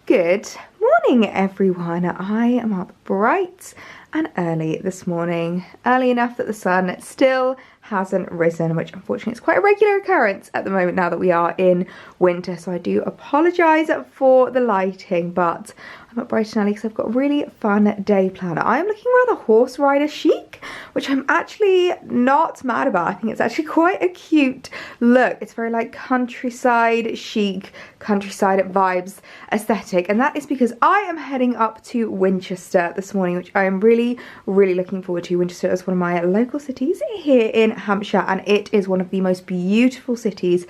Good morning, everyone. I am up bright and early this morning. Early enough that the sun still hasn't risen, which unfortunately is quite a regular occurrence at the moment now that we are in winter. So I do apologise for the lighting, but I'm up bright and early because I've got a really fun day planner. I am looking rather horse rider chic, which I'm actually not mad about. I think it's actually quite a cute look. It's very like countryside chic, countryside vibes aesthetic, and that is because I am heading up to Winchester this morning, which I am really looking forward to. Winchester is one of my local cities here in Hampshire, and it is one of the most beautiful cities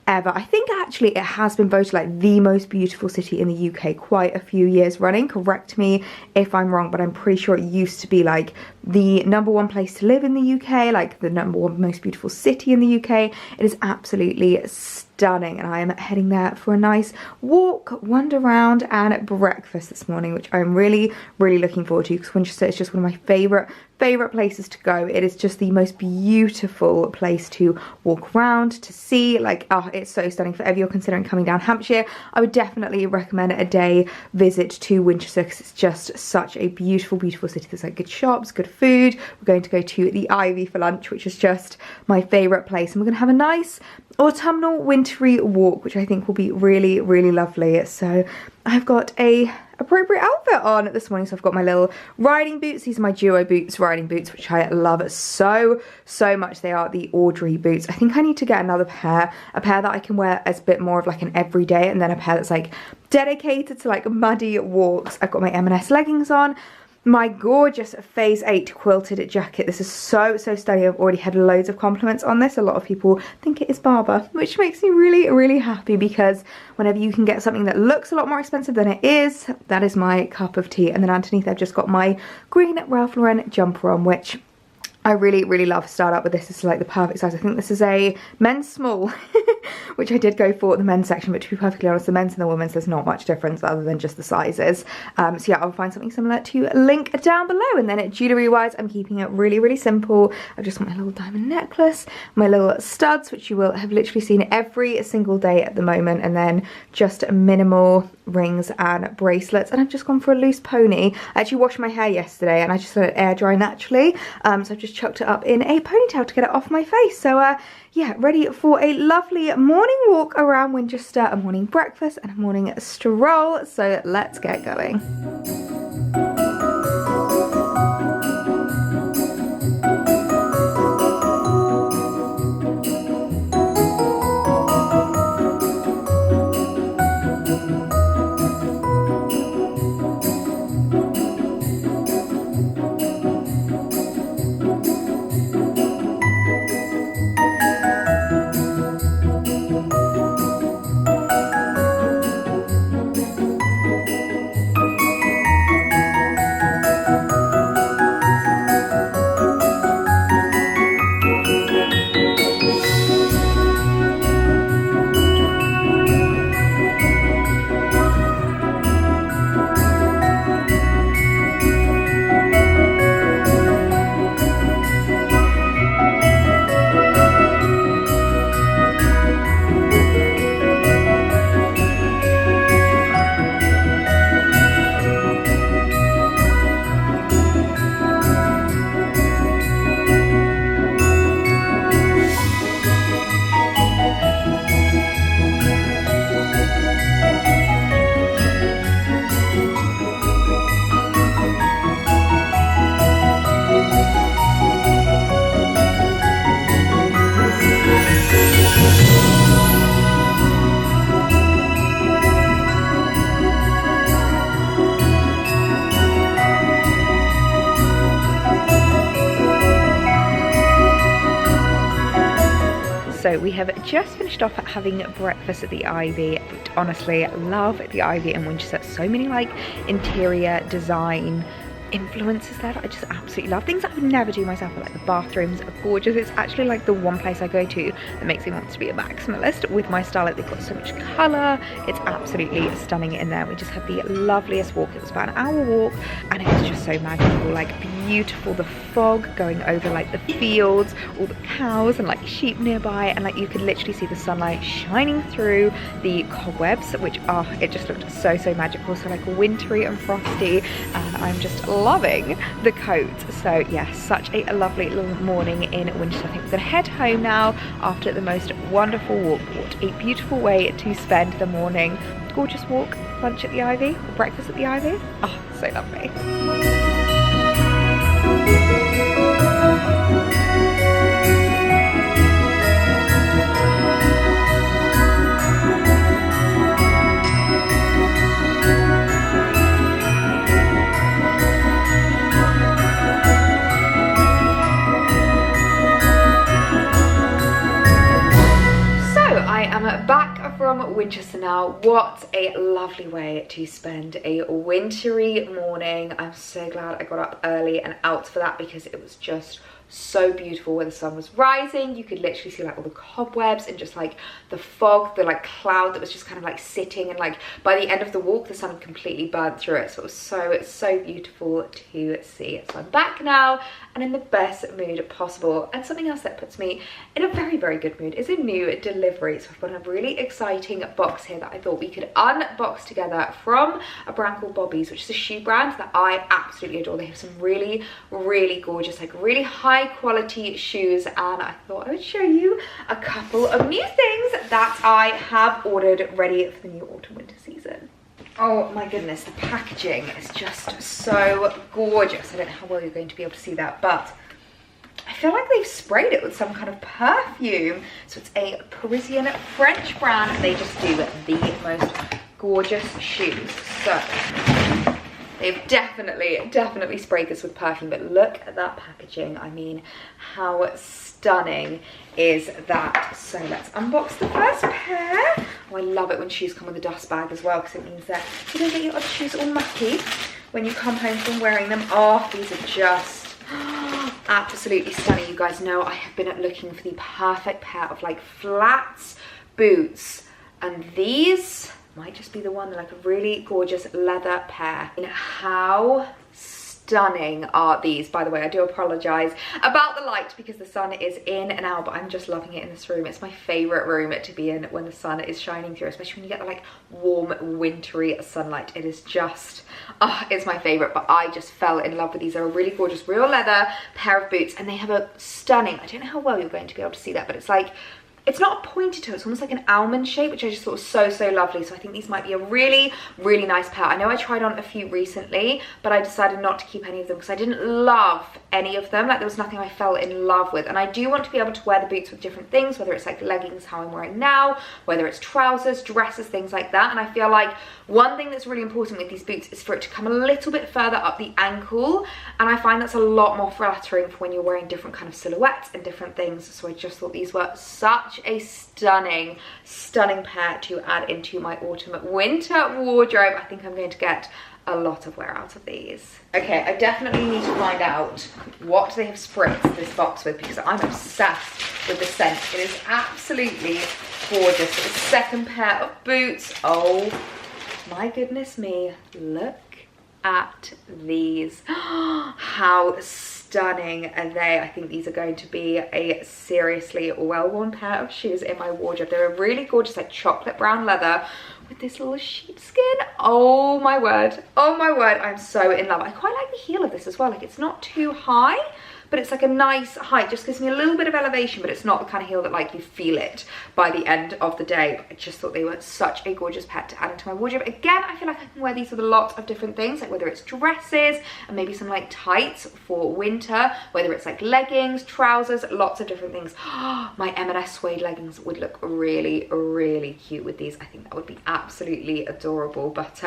ever. I think actually it has been voted like the most beautiful city in the UK quite a few years running. Correct me if I'm wrong, but I'm pretty sure it used to be like the #1 place to live in the UK, like the #1 most beautiful city in the UK. It is absolutely stunning, and I am heading there for a nice walk, wander around and breakfast this morning, which I'm really looking forward to, because Winchester is just one of my favourite places to go. It is just the most beautiful place to walk around, to see. Like, oh, it's so stunning. If ever you're considering coming down Hampshire, I would definitely recommend a day visit to Winchester, because it's just such a beautiful city. There's like good shops, good food. We're going to go to the Ivy for lunch, which is just my favourite place, and we're going to have a nice autumnal wintry walk, which I think will be really lovely. So I've got a appropriate outfit on this morning. So I've got my little riding boots. These are my duo boots, riding boots, which I love so much. They are the Audrey boots. I think I need to get another pair, a pair that I can wear as a bit more of like an everyday, and then a pair that's like dedicated to like muddy walks. I've got my M&S leggings on, my gorgeous phase 8 quilted jacket. This is so stunning. I've already had loads of compliments on this. A lot of people think it is Barber, which makes me really happy, because whenever you can get something that looks a lot more expensive than it is, that is my cup of tea. And then underneath I've just got my green Ralph Lauren jumper on, which I really love. Start up with this. This is like the perfect size. I think this is a men's small, which I did go for the men's section, but to be perfectly honest, the men's and the women's, there's not much difference other than just the sizes. So yeah, I'll find something similar to link down below. And then jewellery wise, I'm keeping it really simple. I've just got my little diamond necklace, my little studs, which you will have literally seen every single day at the moment, and then just minimal rings and bracelets. And I've just gone for a loose pony. I actually washed my hair yesterday and I just let it air dry naturally, so I've just chucked it up in a ponytail to get it off my face. So yeah, ready for a lovely morning walk around Winchester, a morning breakfast and a morning stroll. So let's get going. So we have just finished off having breakfast at the Ivy, but honestly love the Ivy in Winchester. So many like interior design influences there that I just absolutely love. Things I would never do myself, but like the bathrooms are gorgeous. It's actually like the one place I go to that makes me want to be a maximalist with my style. Like they've got so much colour, it's absolutely stunning in there. We just had the loveliest walk. It was about an hour walk and it was just so magical, like beautiful. The fog going over like the fields, all the cows and like sheep nearby, and like you could literally see the sunlight shining through the cobwebs, which it just looked so magical. So like wintry and frosty, and I'm just loving the coat. So yeah, such a lovely little morning in Winchester. I think we're gonna head home now after the most wonderful walk. What a beautiful way to spend the morning. Gorgeous walk, lunch at the Ivy, or breakfast at the Ivy. Oh, so lovely. Back from Winchester now. What a lovely way to spend a wintry morning. I'm so glad I got up early and out for that because it was just so beautiful where the sun was rising. You could literally see like all the cobwebs and just like the fog, the like cloud that was just kind of like sitting, and like by the end of the walk the sun had completely burnt through it. So it was so beautiful to see. So I'm back now and in the best mood possible. And something else that puts me in a very good mood is a new delivery. So I've got a really exciting box here that I thought we could unbox together from a brand called Bobby's, which is a shoe brand that I absolutely adore. They have some really gorgeous, like really high quality shoes, and I thought I would show you a couple of new things that I have ordered ready for the new autumn winter season. Oh my goodness, the packaging is just so gorgeous. I don't know how well you're going to be able to see that, but I feel like they've sprayed it with some kind of perfume. So it's a Parisian French brand. They just do the most gorgeous shoes. So they've definitely sprayed this with perfume, but look at that packaging. I mean, how stunning is that? So let's unbox the first pair. Oh, I love it when shoes come with a dust bag as well, because it means that you don't get your other shoes all mucky when you come home from wearing them. Oh, these are just absolutely stunning. You guys know I have been looking for the perfect pair of like flats boots, and these might just be the one. They're like a really gorgeous leather pair. And how stunning are these? By the way, I do apologize about the light because the sun is in and out, but I'm just loving it in this room. It's my favorite room to be in when the sun is shining through, especially when you get the like warm wintry sunlight. It is just, it's my favorite. But I just fell in love with these. They're a really gorgeous real leather pair of boots, and they have a stunning, I don't know how well you're going to be able to see that, but it's like, it's not a pointed toe, it's almost like an almond shape, which I just thought was so lovely. So I think these might be a really nice pair. I know I tried on a few recently, but I decided not to keep any of them because I didn't love any of them. Like there was nothing I fell in love with. And I do want to be able to wear the boots with different things, whether it's like leggings, how I'm wearing now, whether it's trousers, dresses, things like that. And I feel like one thing that's really important with these boots is for it to come a little bit further up the ankle. And I find that's a lot more flattering for when you're wearing different kind of silhouettes and different things. So I just thought these were such a stunning pair to add into my autumn winter wardrobe. I think I'm going to get a lot of wear out of these. Okay, I definitely need to find out what they have spritzed this box with because I'm obsessed with the scent. It is absolutely gorgeous. The second pair of boots. Oh my goodness me, look at these. How stunning are they? I think these are going to be a seriously well-worn pair of shoes in my wardrobe. They're a really gorgeous like chocolate brown leather with this little sheepskin. Oh my word, I'm so in love. I quite like the heel of this as well. Like it's not too high, but it's like a nice height. Just gives me a little bit of elevation, but it's not the kind of heel that like you feel it by the end of the day. I just thought they were such a gorgeous pair to add into my wardrobe. Again, I feel like I can wear these with a lot of different things, like whether it's dresses and maybe some like tights for winter, whether it's like leggings, trousers, lots of different things. My M&S suede leggings would look really cute with these. I think that would be absolutely adorable. But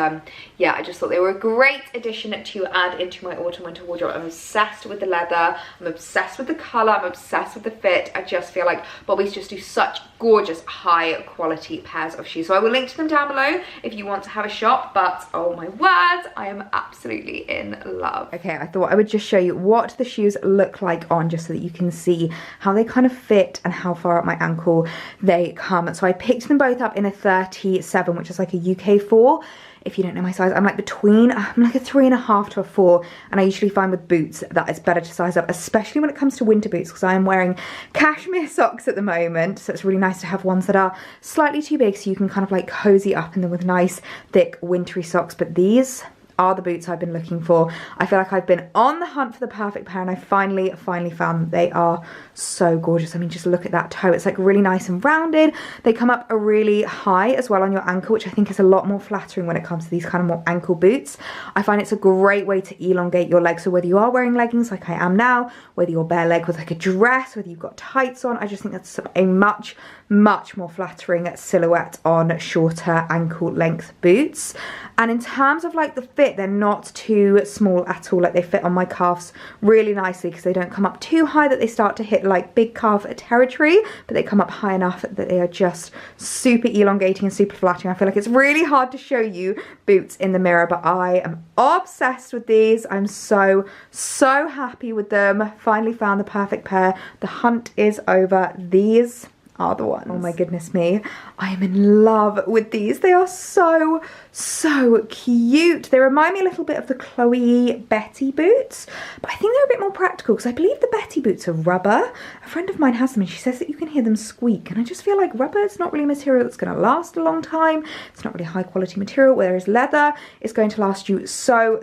yeah, I just thought they were a great addition to add into my autumn winter wardrobe. I'm obsessed with the leather. I'm obsessed with the colour, I'm obsessed with the fit. I just feel like Bobbies just do such gorgeous high quality pairs of shoes. So I will link to them down below if you want to have a shop, but oh my word, I am absolutely in love. Okay, I thought I would just show you what the shoes look like on, just so that you can see how they kind of fit and how far up my ankle they come. So I picked them both up in a 37, which is like a UK 4. If you don't know my size, I'm like a 3.5 to a 4, and I usually find with boots that it's better to size up, especially when it comes to winter boots, because I am wearing cashmere socks at the moment, so it's really nice to have ones that are slightly too big so you can kind of like cozy up in them with nice thick wintry socks. But these are the boots I've been looking for. I feel like I've been on the hunt for the perfect pair, and I finally found that they are so gorgeous. I mean, just look at that toe. It's like really nice and rounded. They come up a really high as well on your ankle, which I think is a lot more flattering when it comes to these kind of more ankle boots. I find it's a great way to elongate your legs. So whether you are wearing leggings like I am now, whether you're bare leg with like a dress, whether you've got tights on, I just think that's a much more flattering silhouette on shorter ankle length boots. And in terms of like the fit, they're not too small at all. Like they fit on my calves really nicely, because they don't come up too high that they start to hit like big calf territory, but they come up high enough that they are just super elongating and super flattering. I feel like it's really hard to show you boots in the mirror, but I am obsessed with these. I'm so happy with them. Finally found the perfect pair. The hunt is over. These are the ones. Oh my goodness me, I am in love with these. They are so cute. They remind me a little bit of the Chloe Betty boots, but I think they're a bit more practical, because I believe the Betty boots are rubber. A friend of mine has them and she says that you can hear them squeak, and I just feel like rubber is not really material that's going to last a long time. It's not really high quality material, whereas leather is going to last you so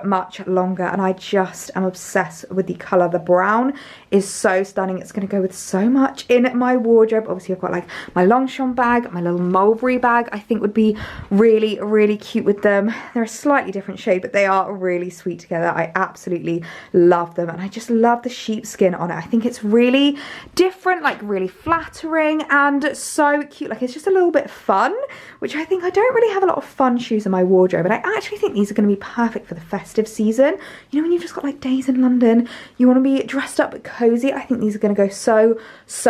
much longer. And I just am obsessed with the colour. The brown is so stunning. It's going to go with so much in my wardrobe. Obviously I've got like my Longchamp bag, my little Mulberry bag I think would be really cute with them. They're a slightly different shade, but they are really sweet together. I absolutely love them, and I just love the sheepskin on it. I think it's really different, like really flattering and so cute. Like it's just a little bit fun, which I think I don't really have a lot of fun shoes in my wardrobe, and I actually think these are going to be perfect for the festive season. You know, when you've just got like days in London, you want to be dressed up but cozy. I think these are going to go so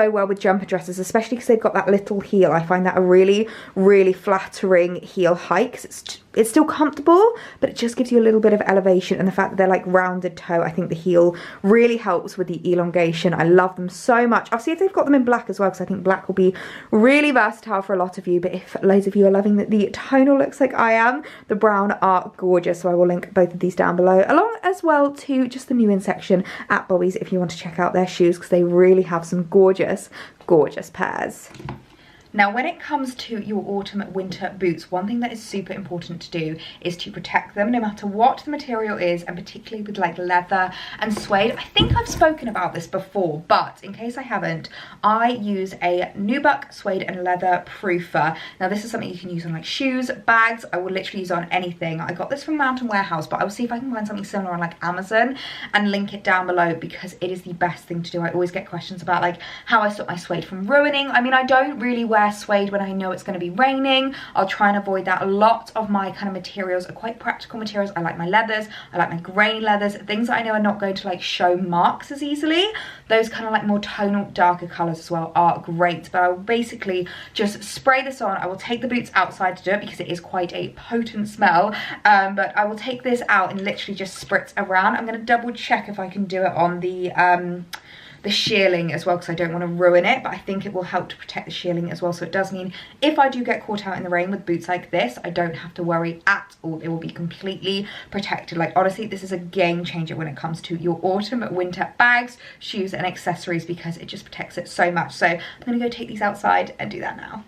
well with jumper dresses, especially because they've got that little heel. I find that a really flattering heel height, because it's still comfortable, but it just gives you a little bit of elevation, and the fact that they're like rounded toe, I think the heel really helps with the elongation. I love them so much. I'll see if they've got them in black as well, because I think black will be really versatile for a lot of you, but if loads of you are loving the tonal looks like I am, the brown are gorgeous. So I will link both of these down below, along as well to just the new in section at Bobbies if you want to check out their shoes, because they really have some gorgeous pairs. Now, when it comes to your autumn winter boots, one thing that is super important to do is to protect them no matter what the material is, and particularly with like leather and suede. I think I've spoken about this before, but in case I haven't, I use a nubuck suede and leather proofer. Now this is something you can use on like shoes, bags. I will literally use on anything. I got this from Mountain Warehouse, but I will see if I can find something similar on like Amazon and link it down below, because it is the best thing to do. I always get questions about like how I stop my suede from ruining. I mean, I don't really wear suede when I know it's going to be raining. I'll try and avoid that. A lot of my kind of materials are quite practical materials. I like my leathers, I like my grainy leathers, things that I know are not going to like show marks as easily. Those kind of like more tonal darker colors as well are great, but I will basically just spray this on. I will take the boots outside to do it because it is quite a potent smell, but I will take this out and literally just spritz around. I'm going to double check if I can do it on the shearling as well, because I don't want to ruin it, but I think it will help to protect the shearling as well. So it does mean if I do get caught out in the rain with boots like this, I don't have to worry at all. It will be completely protected. Like honestly, this is a game changer when it comes to your autumn winter bags, shoes and accessories, because it just protects it so much. So I'm going to go take these outside and do that now.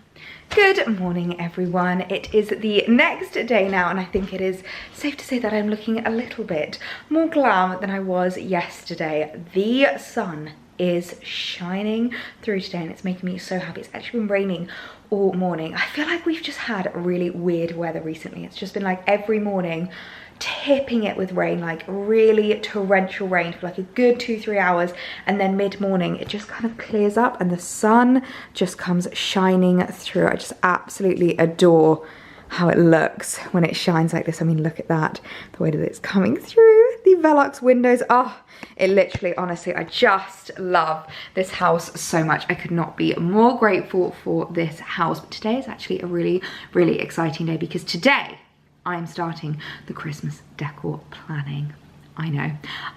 Good morning everyone. It is the next day now, and I think it is safe to say that I'm looking a little bit more glam than I was yesterday. The sun is shining through today and it's making me so happy. It's actually been raining all morning. I feel like we've just had really weird weather recently. It's just been like every morning tipping it with rain, like really torrential rain for like a good 2-3 hours, and then mid-morning it just kind of clears up and the sun just comes shining through. I just absolutely adore how it looks when it shines like this. I mean, look at that, the way that it's coming through the Velux windows. Oh, it literally, honestly, I just love this house so much. I could not be more grateful for this house. But today is actually a really, really exciting day because today I am starting the Christmas decor planning. I know,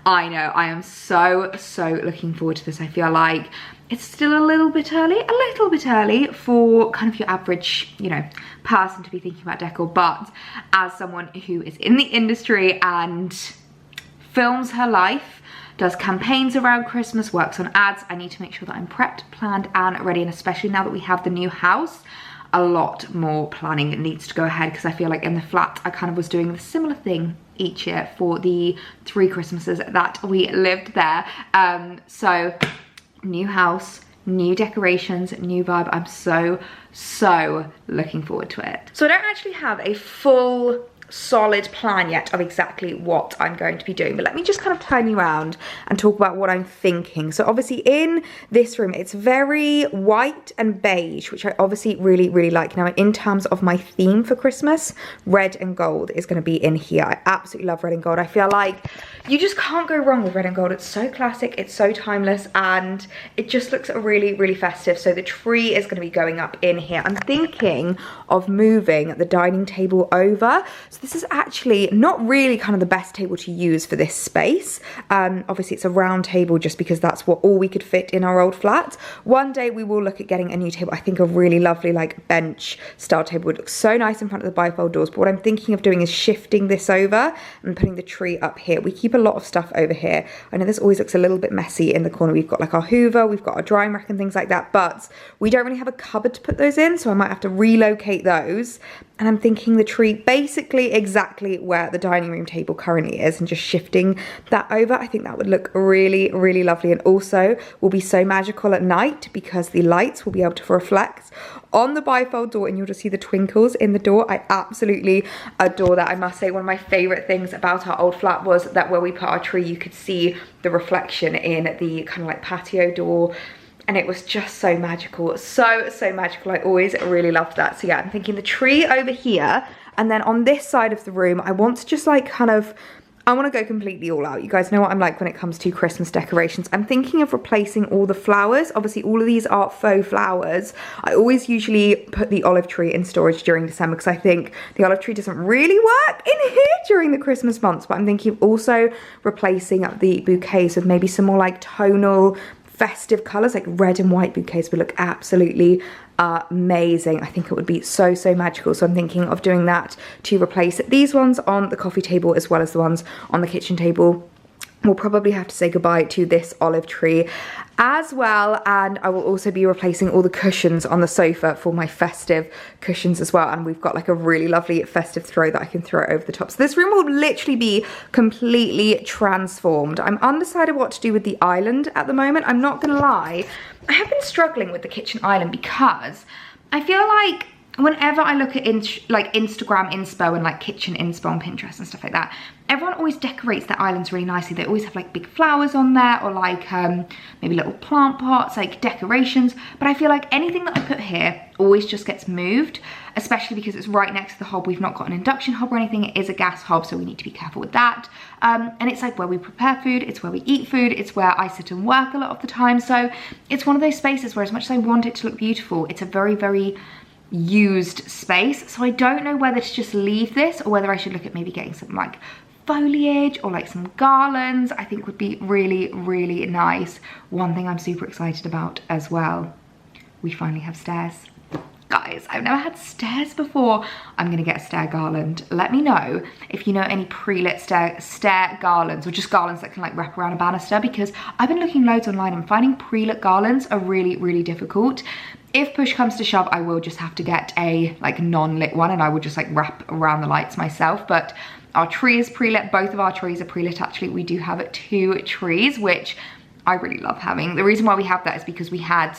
I am so looking forward to this. I feel like it's still a little bit early for kind of your average, you know, person to be thinking about decor, but as someone who is in the industry and films her life, does campaigns around Christmas, works on ads, I need to make sure that I'm prepped, planned and ready, and especially now that we have the new house, a lot more planning needs to go ahead because I feel like in the flat I kind of was doing the similar thing each year for the 3 Christmases that we lived there. So new house, new decorations, new vibe. I'm so looking forward to it. So I don't actually have a full solid plan yet of exactly what I'm going to be doing, but let me just kind of turn you around and talk about what I'm thinking. So obviously in this room it's very white and beige, which I obviously really like. Now in terms of my theme for Christmas, red and gold is going to be in here. I absolutely love red and gold. I feel like you just can't go wrong with red and gold. It's so classic, it's so timeless, and it just looks really festive. So the tree is going to be going up in here. I'm thinking of moving the dining table over. So this is actually not really kind of the best table to use for this space. Obviously it's a round table just because that's all we could fit in our old flat. One day we will look at getting a new table. I think a really lovely like bench style table would look so nice in front of the bifold doors, but what I'm thinking of doing is shifting this over and putting the tree up here. We keep a lot of stuff over here. I know this always looks a little bit messy in the corner. We've got like our Hoover, we've got our drying rack and things like that, but we don't really have a cupboard to put those in, so I might have to relocate those. And I'm thinking the tree basically exactly where the dining room table currently is and just shifting that over. I think that would look really lovely, and also will be so magical at night because the lights will be able to reflect on the bifold door and you'll just see the twinkles in the door. I absolutely adore that. I must say one of my favorite things about our old flat was that where we put our tree you could see the reflection in the kind of like patio door. And it was just so magical, so magical. I always really loved that. So yeah, I'm thinking the tree over here, and then on this side of the room, I want to just like kind of, I want to go completely all out. You guys know what I'm like when it comes to Christmas decorations. I'm thinking of replacing all the flowers. Obviously all of these are faux flowers. I always usually put the olive tree in storage during December because I think the olive tree doesn't really work in here during the Christmas months, but I'm thinking of also replacing the bouquets with maybe some more like tonal festive colors, like red and white bouquets would look absolutely amazing. I think it would be so magical. So I'm thinking of doing that to replace these ones on the coffee table as well as the ones on the kitchen table. We'll probably have to say goodbye to this olive tree as well, and I will also be replacing all the cushions on the sofa for my festive cushions as well, and we've got like a really lovely festive throw that I can throw over the top. So this room will literally be completely transformed. I'm undecided what to do with the island at the moment. I'm not gonna lie, I have been struggling with the kitchen island because I feel like whenever I look at like Instagram inspo and like kitchen inspo on Pinterest and stuff like that, everyone always decorates their islands really nicely. They always have like big flowers on there or like maybe little plant pots, like decorations. But I feel like anything that I put here always just gets moved, especially because it's right next to the hob. We've not got an induction hob or anything. It is a gas hob, so we need to be careful with that. And it's like where we prepare food, it's where we eat food, it's where I sit and work a lot of the time. So it's one of those spaces where as much as I want it to look beautiful, it's a very used space. So I don't know whether to just leave this or whether I should look at maybe getting some like foliage or like some garlands. I think would be really nice. One thing I'm super excited about as well, we finally have stairs. Guys, I've never had stairs before. I'm gonna get a stair garland. Let me know if you know any pre-lit stair garlands or just garlands that can like wrap around a banister, because I've been looking loads online and finding pre-lit garlands are really difficult. If push comes to shove, I will just have to get a like non-lit one and I will just like wrap around the lights myself. But our tree is pre-lit. Both of our trees are pre-lit actually. We do have 2 trees, which I really love having. The reason why we have that is because we had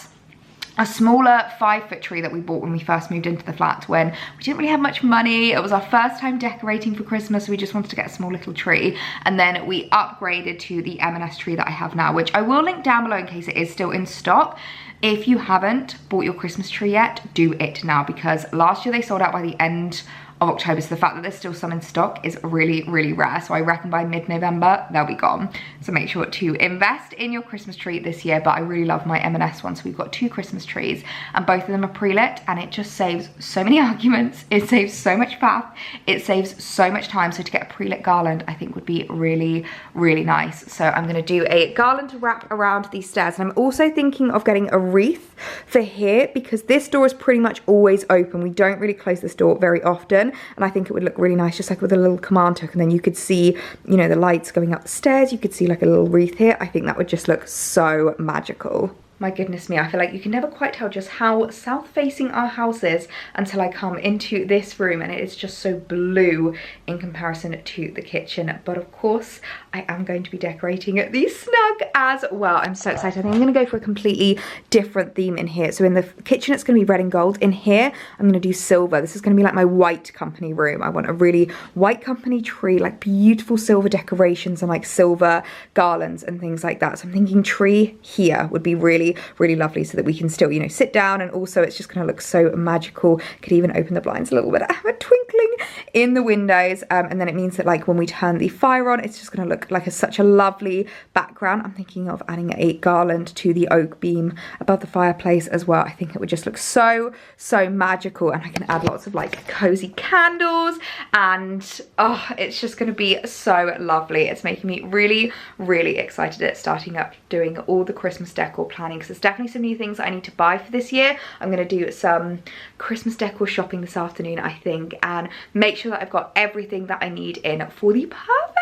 a smaller 5-foot tree that we bought when we first moved into the flat when we didn't really have much money. It was our first time decorating for Christmas, so we just wanted to get a small little tree. And then we upgraded to the M&S tree that I have now, which I will link down below in case it is still in stock. If you haven't bought your Christmas tree yet, do it now, because last year they sold out by the end of October. So the fact that there's still some in stock is really, really rare. So I reckon by mid-November, they'll be gone. So make sure to invest in your Christmas tree this year. But I really love my M&S one. So we've got 2 Christmas trees and both of them are pre-lit, and it just saves so many arguments. It saves so much faff. It saves so much time. So to get a pre-lit garland, I think would be really, really nice. So I'm gonna do a garland to wrap around these stairs. And I'm also thinking of getting a wreath for here because this door is pretty much always open. We don't really close this door very often, and I think it would look really nice just like with a little command hook, and then you could see, you know, the lights going up the stairs. You could see like a little wreath here. I think that would just look so magical. My goodness me, I feel like you can never quite tell just how south facing our house is until I come into this room, and it is just so blue in comparison to the kitchen. But of course, I am going to be decorating the snug as well. I'm so excited. I think I'm gonna go for a completely different theme in here. So in the kitchen, it's gonna be red and gold. In here, I'm gonna do silver. This is gonna be like my white company room. I want a really white company tree, like beautiful silver decorations and like silver garlands and things like that. So I'm thinking tree here would be really, really lovely so that we can still, you know, sit down, and also it's just gonna look so magical. Could even open the blinds a little bit. I have a twinkling in the windows, and then it means that like when we turn the fire on, it's just gonna look like such a lovely background. I'm thinking of adding a garland to the oak beam above the fireplace as well. I think it would just look so, so magical, and I can add lots of like cozy candles, and oh, it's just gonna be so lovely. It's making me really, really excited at starting up doing all the Christmas decor planning, because there's definitely some new things I need to buy for this year. I'm gonna do some Christmas decor shopping this afternoon, I think, and make sure that I've got everything that I need in for the perfect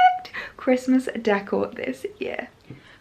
Christmas decor this year.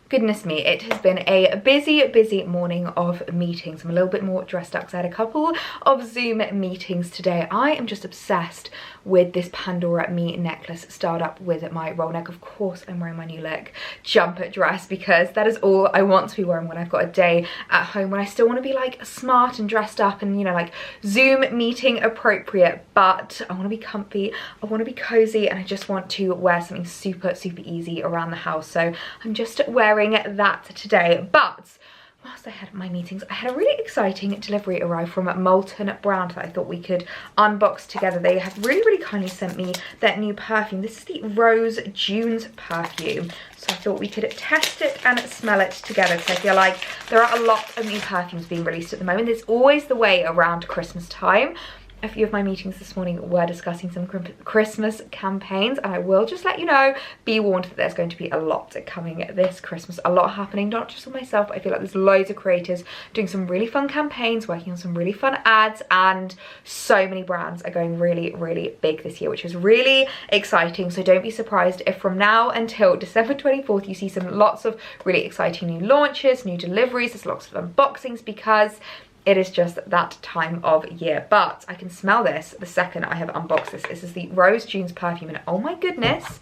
Goodness me, it has been a busy, busy morning of meetings. I'm a little bit more dressed up because I had a couple of Zoom meetings today. I am just obsessed with this Pandora Me necklace styled up with my roll neck. Of course, I'm wearing my new look jumper dress because that is all I want to be wearing when I've got a day at home, when I still want to be like smart and dressed up and, you know, like Zoom meeting appropriate, but I want to be comfy, I want to be cozy, and I just want to wear something super, super easy around the house. So I'm just wearing that today. But whilst I had my meetings, I had a really exciting delivery arrive from Molten Brown that I thought we could unbox together. They have really, really kindly sent me their new perfume. This is the Rose June's perfume. So I thought we could test it and smell it together, because I feel like there are a lot of new perfumes being released at the moment. It's always the way around Christmas time. A few of my meetings this morning were discussing some Christmas campaigns, and I will just let you know, be warned that there's going to be a lot coming this Christmas, a lot happening, not just for myself, but I feel like there's loads of creators doing some really fun campaigns, working on some really fun ads, and so many brands are going really, really big this year, which is really exciting. So don't be surprised if from now until December 24th you see lots of really exciting new launches, new deliveries, there's lots of unboxings, because it is just that time of year. But I can smell this the second I have unboxed this. This is the Rose June's perfume, and oh my goodness,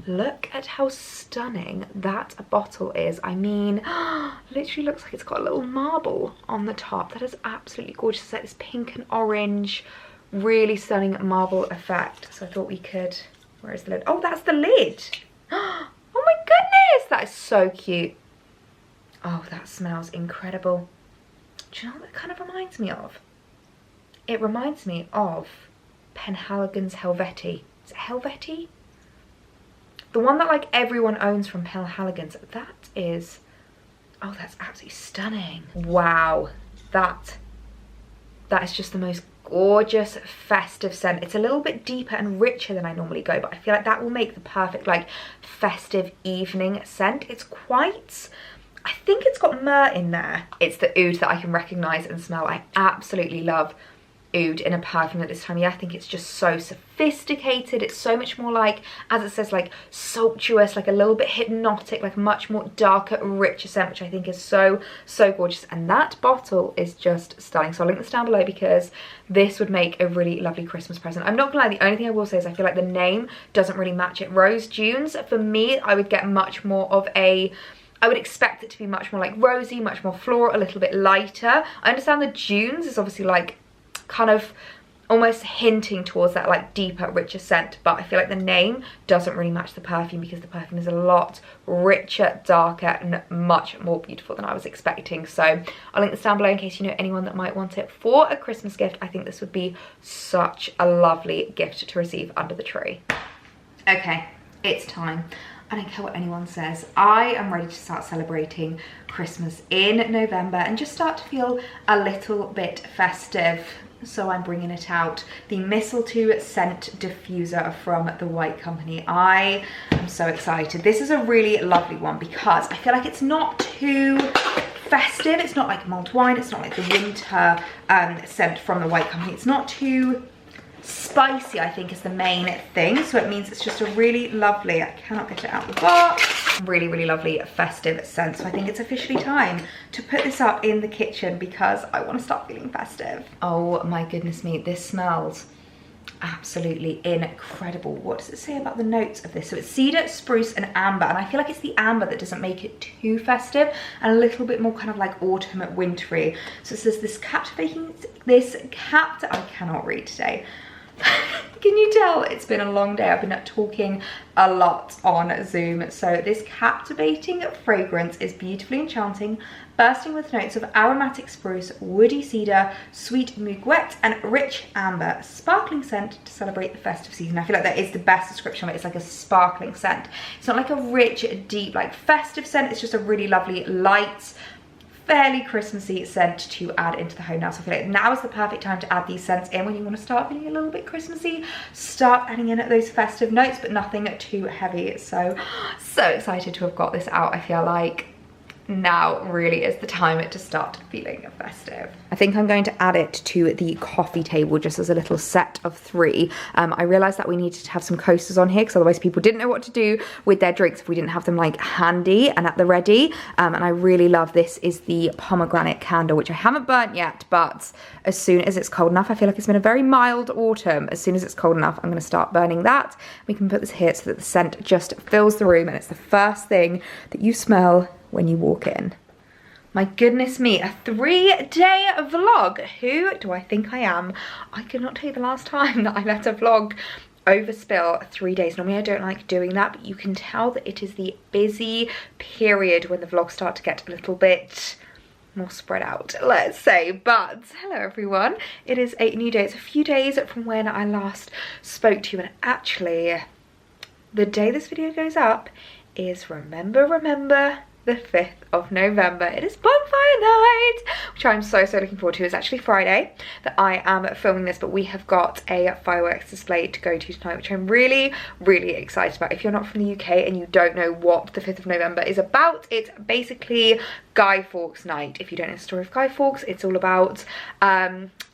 look at how stunning that bottle is. I mean, literally looks like it's got a little marble on the top. That is absolutely gorgeous. It's like this pink and orange, really stunning marble effect. So I thought we could, where is the lid? Oh, that's the lid. Oh my goodness, that is so cute. Oh, that smells incredible. Do you know what that kind of reminds me of? It reminds me of Penhaligon's Helvetii. Is it Helvetii? The one that like everyone owns from Penhaligon's. That is, oh, that's absolutely stunning. Wow, that is just the most gorgeous festive scent. It's a little bit deeper and richer than I normally go, but I feel like that will make the perfect like festive evening scent. It's quite, I think it's got myrrh in there. It's the oud that I can recognise and smell. I absolutely love oud in a perfume at this time of year. I think it's just so sophisticated. It's so much more like, as it says, like sumptuous, like a little bit hypnotic, like much more darker, richer scent, which I think is so, so gorgeous. And that bottle is just stunning. So I'll link this down below because this would make a really lovely Christmas present. I'm not gonna lie, the only thing I will say is I feel like the name doesn't really match it. Rose June's, for me, I would get much more of a, I would expect it to be much more like rosy, much more floral, a little bit lighter. I understand the Junes is obviously like kind of almost hinting towards that like deeper, richer scent, but I feel like the name doesn't really match the perfume because the perfume is a lot richer, darker, and much more beautiful than I was expecting. So I'll link this down below in case you know anyone that might want it for a Christmas gift. I think this would be such a lovely gift to receive under the tree. Okay, it's time. I don't care what anyone says. I am ready to start celebrating Christmas in November and just start to feel a little bit festive. So I'm bringing it out, the mistletoe scent diffuser from the White Company. I am so excited. This is a really lovely one because I feel like it's not too festive. It's not like mulled wine. It's not like the winter scent from the White Company. It's not too spicy, I think, is the main thing. So it means it's just a really lovely, I cannot get it out of the box, really, really lovely festive scent. So I think it's officially time to put this up in the kitchen because I want to start feeling festive. Oh my goodness me, this smells absolutely incredible. What does it say about the notes of this? So it's cedar, spruce, and amber, and I feel like it's the amber that doesn't make it too festive and a little bit more kind of like autumn wintry. So it says this I cannot read today. Can you tell it's been a long day? I've been talking a lot on Zoom. So this captivating fragrance is beautifully enchanting, bursting with notes of aromatic spruce, woody cedar, sweet muguet, and rich amber. Sparkling scent to celebrate the festive season. I feel like that is the best description of it. It's like a sparkling scent. It's not like a rich, deep, like festive scent. It's just a really lovely, light, fairly Christmassy scent to add into the home now. So I feel like now is the perfect time to add these scents in when you want to start feeling a little bit Christmassy. Start adding in those festive notes, but nothing too heavy. So excited to have got this out. I feel like now really is the time to start feeling festive. I think I'm going to add it to the coffee table just as a little set of 3. I realized that we needed to have some coasters on here because otherwise people didn't know what to do with their drinks if we didn't have them like handy and at the ready. And I really love this is the pomegranate candle, which I haven't burnt yet, but as soon as it's cold enough, I feel like it's been a very mild autumn. As soon as it's cold enough, I'm going to start burning that. We can put this here so that the scent just fills the room and it's the first thing that you smell when you walk in. My goodness me, a 3-day vlog. Who do I think I am? I could not tell you the last time that I let a vlog overspill 3 days. Normally I don't like doing that, but you can tell that it is the busy period when the vlogs start to get a little bit more spread out, let's say. But hello everyone, it is a new day. It's a few days from when I last spoke to you, and actually the day this video goes up is remember the 5th of November. It is Bonfire Night, which I'm so looking forward to. It's actually Friday that I am filming this, but we have got a fireworks display to go to tonight, which I'm really, really excited about. If you're not from the UK and you don't know what the 5th of November is about, it's basically Guy Fawkes night. If you don't know the story of Guy Fawkes, it's all about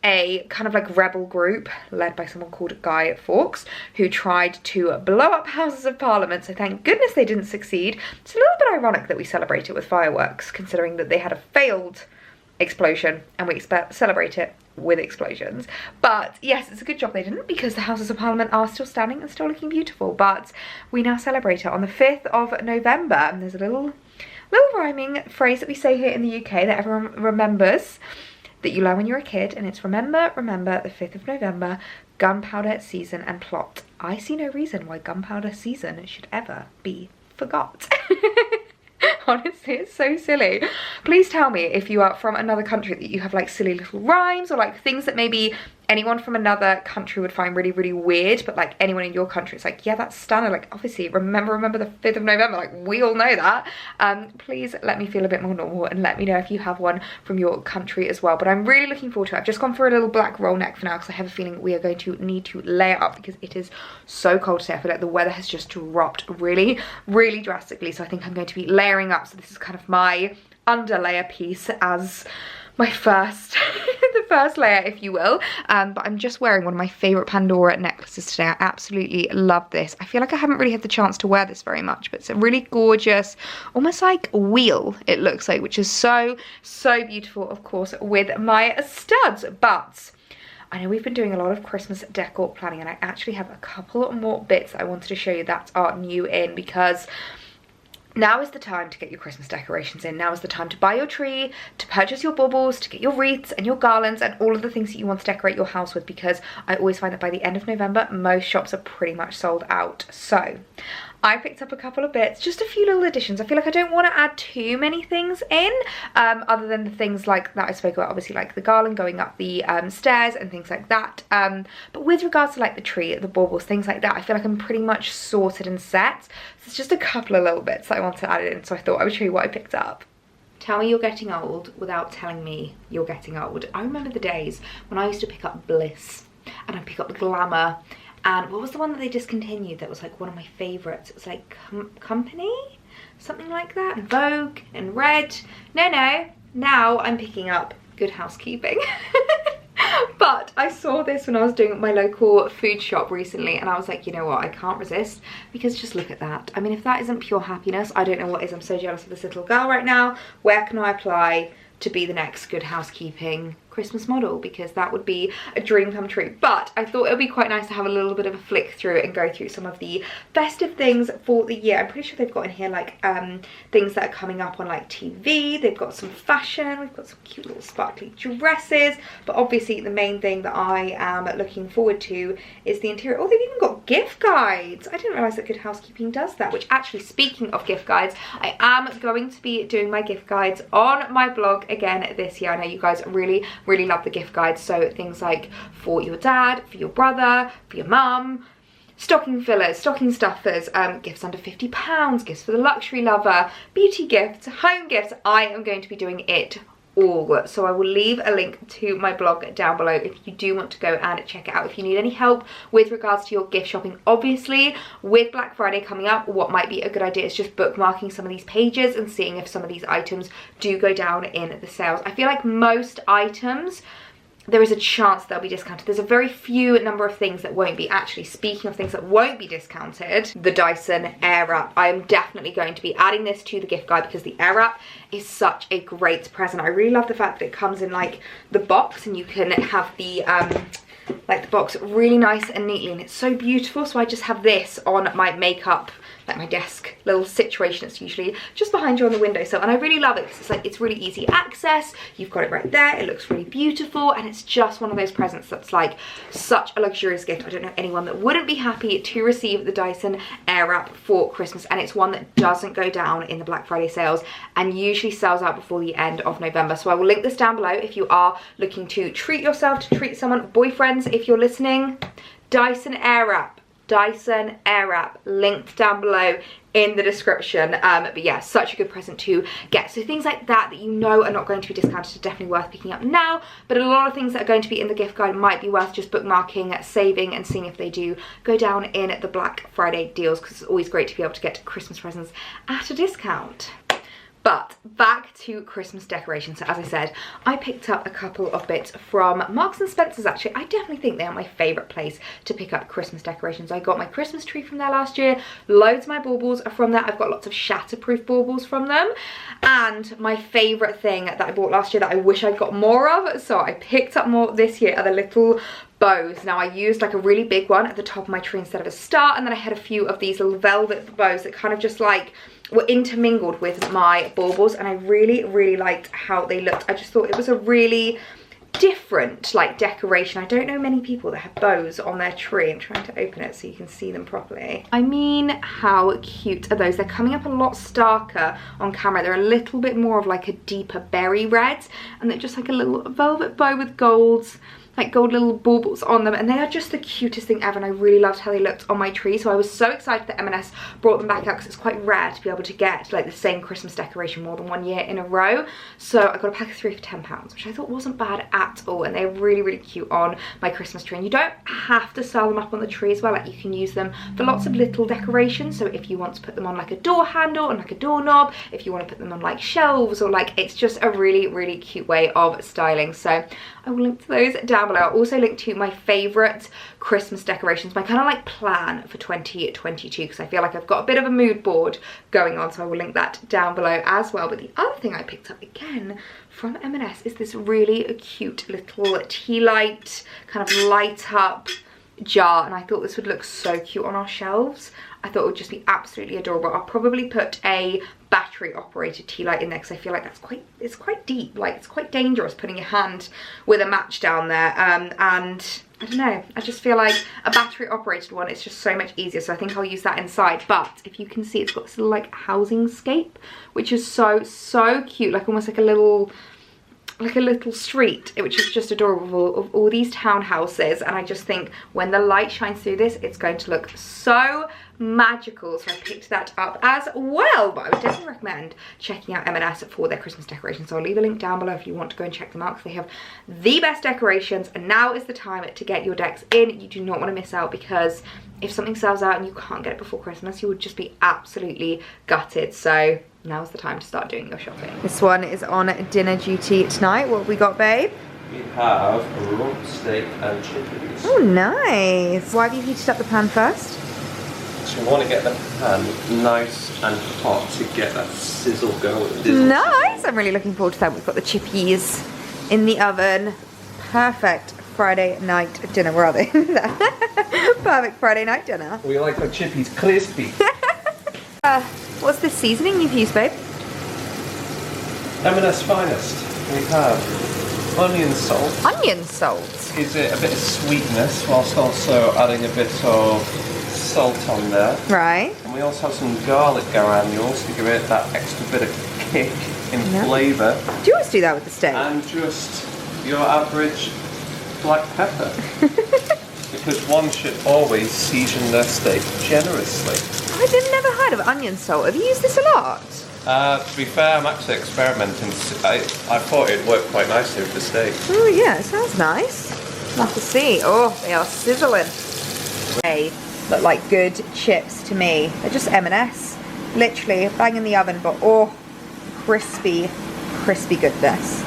a kind of like rebel group led by someone called Guy Fawkes who tried to blow up Houses of Parliament. So thank goodness they didn't succeed. It's a little bit ironic that we celebrate it with fireworks, considering that they had a failed explosion and we celebrate it with explosions. But yes, it's a good job they didn't, because the Houses of Parliament are still standing and still looking beautiful. But we now celebrate it on the 5th of November. And there's a little rhyming phrase that we say here in the UK that everyone remembers, that you learn when you're a kid, and it's remember the 5th of November, gunpowder season and plot. I see no reason why gunpowder season should ever be forgot. Honestly, it's so silly. Please tell me if you are from another country that you have like silly little rhymes or like things that maybe anyone from another country would find really, really weird, but like anyone in your country, it's like, yeah, that's stunning. Like obviously remember the 5th of November, like we all know that. Please let me feel a bit more normal and let me know if you have one from your country as well. But I'm really looking forward to it. I've just gone for a little black roll neck for now because I have a feeling we are going to need to layer up because it is so cold today. I feel like the weather has just dropped really, really drastically. So I think I'm going to be layering up. So this is kind of my underlayer piece as my first the first layer, if you will. But I'm just wearing one of my favorite Pandora necklaces today. I absolutely love this. I feel like I haven't really had the chance to wear this very much, but it's a really gorgeous, almost like a wheel it looks like, which is so beautiful, of course, with my studs. But I know we've been doing a lot of Christmas decor planning, and I actually have a couple more bits I wanted to show you that are new in, because now is the time to get your Christmas decorations in. Now is the time to buy your tree, to purchase your baubles, to get your wreaths and your garlands and all of the things that you want to decorate your house with, because I always find that by the end of November, most shops are pretty much sold out. So I picked up a couple of bits, just a few little additions. I feel like I don't want to add too many things in, other than the things like that I spoke about, obviously like the garland going up the stairs and things like that. But with regards to like the tree, the baubles, things like that, I feel like I'm pretty much sorted and set. So it's just a couple of little bits that I want to add in, so I thought I would show you what I picked up. Tell me you're getting old without telling me you're getting old. I remember the days when I used to pick up Bliss and I'd pick up Glamour. And what was the one that they discontinued that was like one of my favourites? It was like Company? Something like that. And Vogue and Red. No. Now I'm picking up Good Housekeeping. But I saw this when I was doing my local food shop recently and I was like, you know what, I can't resist, because just look at that. I mean, if that isn't pure happiness, I don't know what is. I'm so jealous of this little girl right now. Where can I apply to be the next Good Housekeeping Christmas model? Because that would be a dream come true. But I thought it would be quite nice to have a little bit of a flick through and go through some of the festive things for the year. I'm pretty sure they've got in here like things that are coming up on like TV. They've got some fashion, we've got some cute little sparkly dresses, but obviously the main thing that I am looking forward to is the interior. Oh, they've even got gift guides. I didn't realise that Good Housekeeping does that, which actually, speaking of gift guides, I am going to be doing my gift guides on my blog again this year. I know you guys really love the gift guides, so things like for your dad, for your brother, for your mum, stocking fillers, stocking stuffers, gifts under £50, gifts for the luxury lover, beauty gifts, home gifts. I am going to be doing it all, so I will leave a link to my blog down below if you do want to go and check it out. If you need any help with regards to your gift shopping, obviously with Black Friday coming up, what might be a good idea is just bookmarking some of these pages and seeing if some of these items do go down in the sales. I feel like most items, there is a chance they'll be discounted. There's a very few number of things that won't be. Actually, speaking of things that won't be discounted, the Dyson Airwrap. I am definitely going to be adding this to the gift guide because the Airwrap is such a great present. I really love the fact that it comes in like the box and you can have the like the box really nice and neatly, and it's so beautiful. So I just have this on my makeup, like my desk little situation. It's usually just behind you on the windowsill, and I really love it because it's like, it's really easy access. You've got it right there, it looks really beautiful, and it's just one of those presents that's like such a luxurious gift. I don't know anyone that wouldn't be happy to receive the Dyson Airwrap for Christmas, and it's one that doesn't go down in the Black Friday sales and usually sells out before the end of November. So I will link this down below if you are looking to treat yourself, to treat someone, boyfriends if you're listening. Dyson Airwrap, Dyson Airwrap, linked down below in the description. But yeah, such a good present to get. So things like that you know are not going to be discounted are definitely worth picking up now, but a lot of things that are going to be in the gift guide might be worth just bookmarking, saving, and seeing if they do go down in the Black Friday deals, because it's always great to be able to get Christmas presents at a discount. But back to Christmas decorations. So as I said, I picked up a couple of bits from Marks and Spencer's. Actually, I definitely think they are my favourite place to pick up Christmas decorations. I got my Christmas tree from there last year. Loads of my baubles are from there. I've got lots of shatterproof baubles from them. And my favourite thing that I bought last year that I wish I'd got more of, so I picked up more this year, are the little bows. Now I used like a really big one at the top of my tree instead of a star, and then I had a few of these little velvet bows that kind of just like were intermingled with my baubles, and I really liked how they looked. I just thought it was a really different like decoration. I don't know many people that have bows on their tree. I'm trying to open it so you can see them properly. I mean, how cute are those? They're coming up a lot starker on camera. They're a little bit more of like a deeper berry red, and they're just like a little velvet bow with golds, like gold little baubles on them, and they are just the cutest thing ever, and I really loved how they looked on my tree. So I was so excited that M&S brought them back out, because it's quite rare to be able to get like the same Christmas decoration more than one year in a row. So I got a pack of 3 for £10, which I thought wasn't bad at all, and they're really cute on my Christmas tree. And you don't have to sell them up on the tree as well. Like, you can use them for lots of little decorations. So if you want to put them on like a door handle and like a doorknob, if you want to put them on like shelves, or like, it's just a really cute way of styling. So I will link to those down below. I'll also link to my favourite Christmas decorations, my kind of like plan for 2022, because I feel like I've got a bit of a mood board going on, so I will link that down below as well. But the other thing I picked up again from M&S is this really cute little tea light, kind of light up jar, and I thought this would look so cute on our shelves. I thought it would just be absolutely adorable. I'll probably put a battery operated tea light in there because I feel like it's quite deep, like it's quite dangerous putting your hand with a match down there, and I don't know, I just feel like a battery operated one is just so much easier, so I think I'll use that inside. But if you can see, it's got this little like housing scape, which is so cute, like almost like a little street, which is just adorable, of all these townhouses. And I just think when the light shines through this, it's going to look so magical, so I picked that up as well. But I would definitely recommend checking out M&S for their Christmas decorations, so I'll leave a link down below if you want to go and check them out, because they have the best decorations. And now is the time to get your decks in. You do not want to miss out, because if something sells out and you can't get it before Christmas, you would just be absolutely gutted. So now's the time to start doing your shopping. This one is on dinner duty tonight. What have we got, babe? We have a rump steak and chippies. Oh, nice. Why have you heated up the pan first? So you want to get the pan nice and hot to get that sizzle going. Nice. I'm really looking forward to that. We've got the chippies in the oven. Perfect Friday night dinner. Where are they? Perfect Friday night dinner. We like our chippies crispy. What's the seasoning you've used, babe? M&S Finest. We have onion salt. Onion salt? Gives it a bit of sweetness whilst also adding a bit of salt on there. Right. And we also have some garlic granules to give it that extra bit of kick in flavour. Do you always do that with the steak? And just your average black pepper. Because one should always season their steak generously. I've never heard of onion salt. Have you used this a lot? To be fair, I'm actually experimenting. I thought it'd work quite nicely with the steak. Oh yeah, it sounds nice. We'll have to see. Oh, they are sizzling. They look like good chips to me. They're just M&S. Literally, bang in the oven, but oh, crispy, crispy goodness.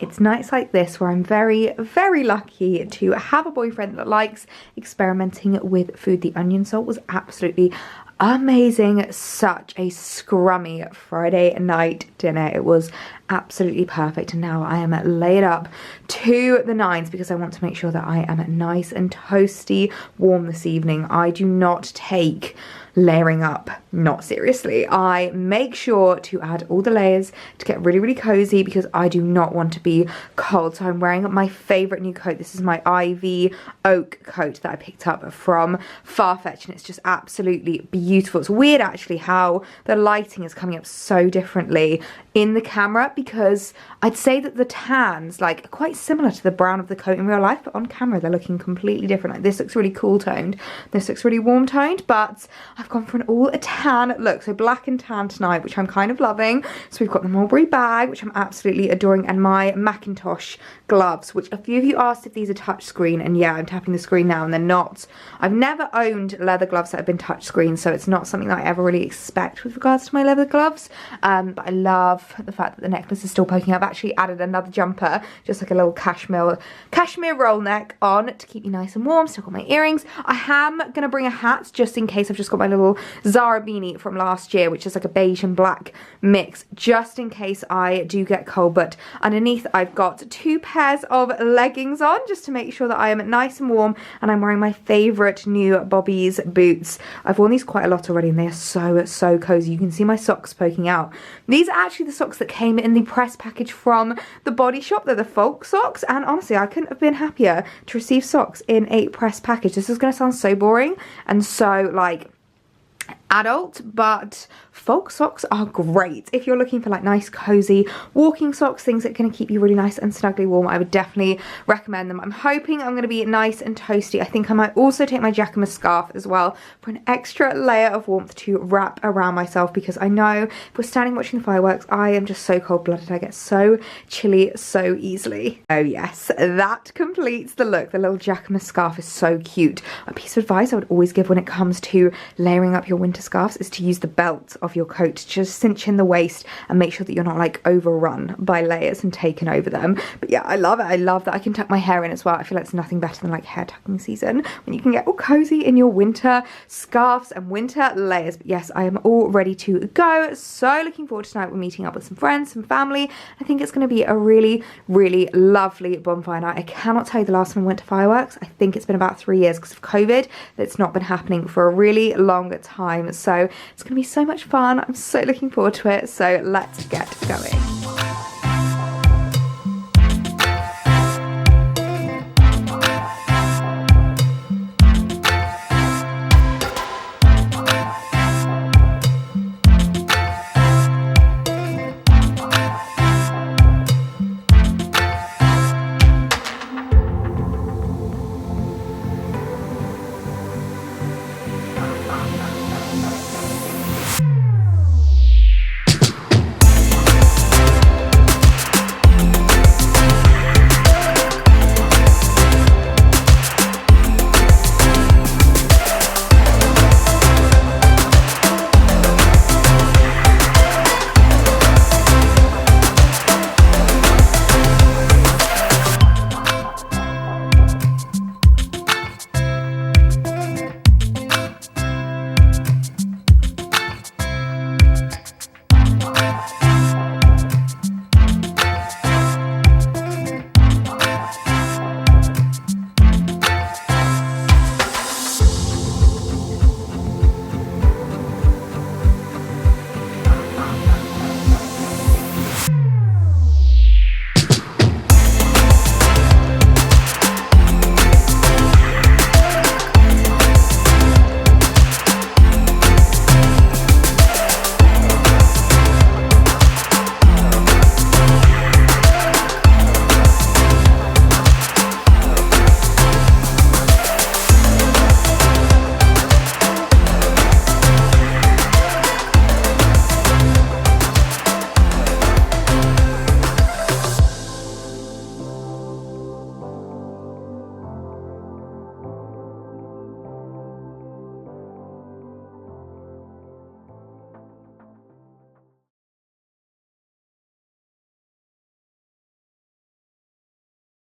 It's nights like this where I'm very lucky to have a boyfriend that likes experimenting with food. The onion salt was absolutely amazing. Such a scrummy Friday night dinner. It was absolutely perfect, and now I am laid up to the nines because I want to make sure that I am nice and toasty warm this evening. I do not take layering up not seriously. I make sure to add all the layers to get really cozy, because I do not want to be cold. So I'm wearing my favorite new coat. This is my Ivy Oak coat that I picked up from Farfetch, and it's just absolutely beautiful. It's weird actually how the lighting is coming up so differently in the camera, because I'd say that the tans like are quite similar to the brown of the coat in real life, but on camera they're looking completely different. Like this looks really cool toned, this looks really warm toned, but I've gone for an all tan look, so black and tan tonight, which I'm kind of loving. So we've got the mulberry bag, which I'm absolutely adoring, and my Macintosh gloves, which a few of you asked if these are touchscreen, and yeah, I'm tapping the screen now and they're not. I've never owned leather gloves that have been touchscreen, so it's not something that I ever really expect with regards to my leather gloves, but I love the fact that the necklace is still poking up. I've actually added another jumper, just like a little cashmere roll neck on to keep me nice and warm. Still got my earrings. I am gonna bring a hat just in case. I've just got my little Zara beanie from last year, which is like a beige and black mix, just in case I do get cold. But underneath I've got 2 pairs of leggings on just to make sure that I am nice and warm, and I'm wearing my favorite new Bobby's boots. I've worn these quite a lot already and they are so cozy. You can see my socks poking out. These are actually the socks that came in the press package from the Body Shop. They're the folk socks, and honestly I couldn't have been happier to receive socks in a press package. This is going to sound so boring and so like adult, but folk socks are great if you're looking for like nice cozy walking socks, things that are going to keep you really nice and snugly warm. I would definitely recommend them. I'm hoping I'm going to be nice and toasty. I think I might also take my Jacquemus scarf as well for an extra layer of warmth to wrap around myself, because I know if we're standing watching the fireworks, I am just so cold-blooded. I get so chilly so easily. Oh yes, that completes the look. The little Jacquemus scarf is so cute. A piece of advice I would always give when it comes to layering up your winter winter scarves is to use the belt of your coat to just cinch in the waist and make sure that you're not like overrun by layers and taken over them. But yeah, I love it. I love that I can tuck my hair in as well. I feel like it's nothing better than like hair tucking season when you can get all cozy in your winter scarves and winter layers. But yes, I am all ready to go. So looking forward to tonight. We're meeting up with some friends, some family. I think it's going to be a really, really lovely bonfire night. I cannot tell you the last time I went to fireworks. I think it's been about 3 years because of COVID. It's not been happening for a really long time. So it's going to be so much fun. I'm so looking forward to it. So let's get going.